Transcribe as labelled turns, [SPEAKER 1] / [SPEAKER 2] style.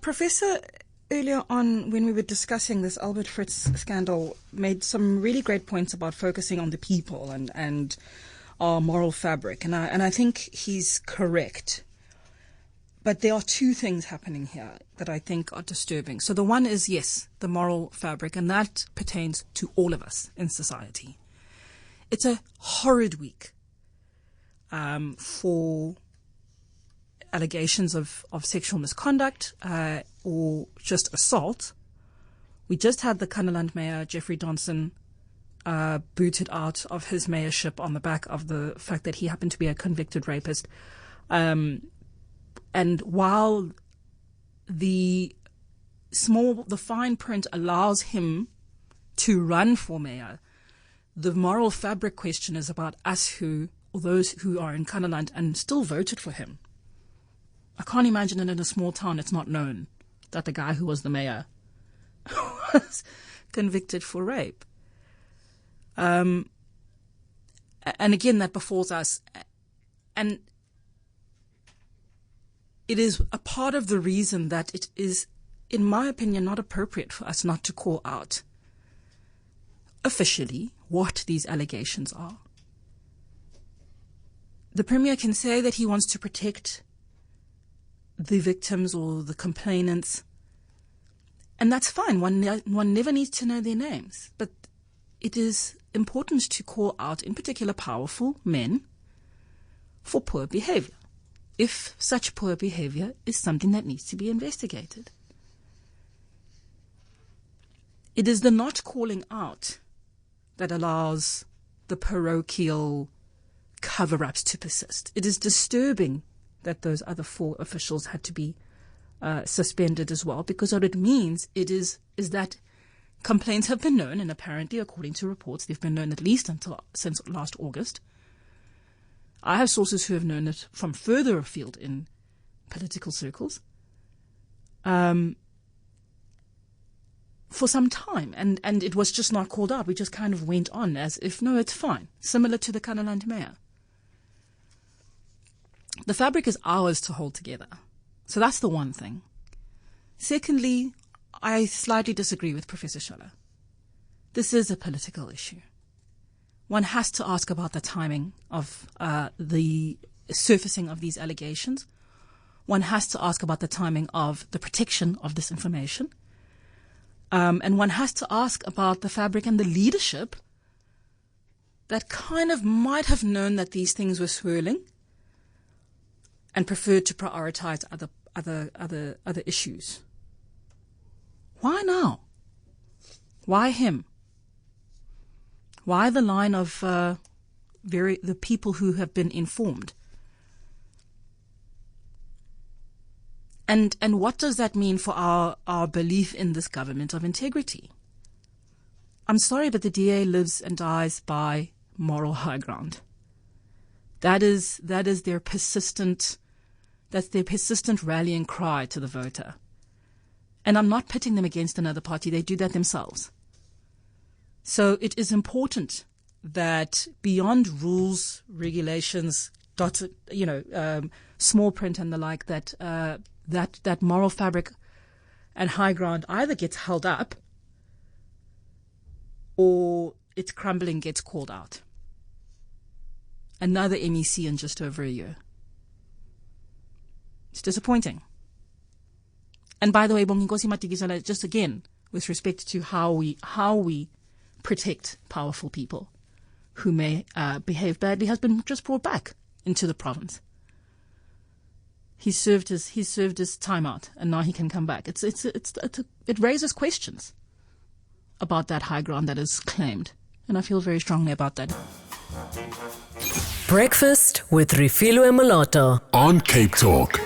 [SPEAKER 1] Professor, earlier on when we were discussing this Albert Fritz scandal, made some really great points about focusing on the people and our moral fabric. And I think he's correct. But there are two things happening here that I think are disturbing. So the one is, yes, the moral fabric, and that pertains to all of us in society. It's a horrid week for allegations of sexual misconduct or just assault. We just had the Kannaland mayor, Jeffrey Donson, booted out of his mayorship on the back of the fact that he happened to be a convicted rapist. And while the fine print allows him to run for mayor, the moral fabric question is about us or those who are in Kannaland and still voted for him. I can't imagine that in a small town it's not known that the guy who was the mayor was convicted for rape. And again, that befalls us. And it is a part of the reason that it is, in my opinion, not appropriate for us not to call out officially what these allegations are. The Premier can say that he wants to protect the victims or the complainants, and that's fine. One never needs to know their names, but it is important to call out, in particular, powerful men for poor behavior, if such poor behavior is something that needs to be investigated. It is the not calling out that allows the parochial cover-ups to persist. It is disturbing that those other 4 officials had to be suspended as well, because what it means is that complaints have been known, and apparently, according to reports, they've been known at least since last August. I have sources who have known it from further afield in political circles for some time, and it was just not called out. We just kind of went on as if, no, it's fine, similar to the Kannaland mayor. The fabric is ours to hold together. So that's the one thing. Secondly, I slightly disagree with Professor Schaller. This is a political issue. One has to ask about the timing of the surfacing of these allegations. One has to ask about the timing of the protection of this information. And one has to ask about the fabric and the leadership that kind of might have known that these things were swirling and preferred to prioritize other issues. Why now? Why him? Why the line of the people who have been informed? And what does that mean for our belief in this government of integrity? I'm sorry, but the DA lives and dies by moral high ground. That is their persistent rallying cry to the voter. And I'm not pitting them against another party. They do that themselves. So it is important that beyond rules, regulations, small print and the like, that moral fabric and high ground either gets held up or its crumbling gets called out. Another MEC in just over a year. It's disappointing. And by the way, Bonginkosi Madikizela, just again, with respect to how we protect powerful people who may behave badly, has been just brought back into the province. He's served his time out, and now he can come back. It raises questions about that high ground that is claimed, and I feel very strongly about that.
[SPEAKER 2] Breakfast with Refilwe Malata
[SPEAKER 3] on Cape Talk.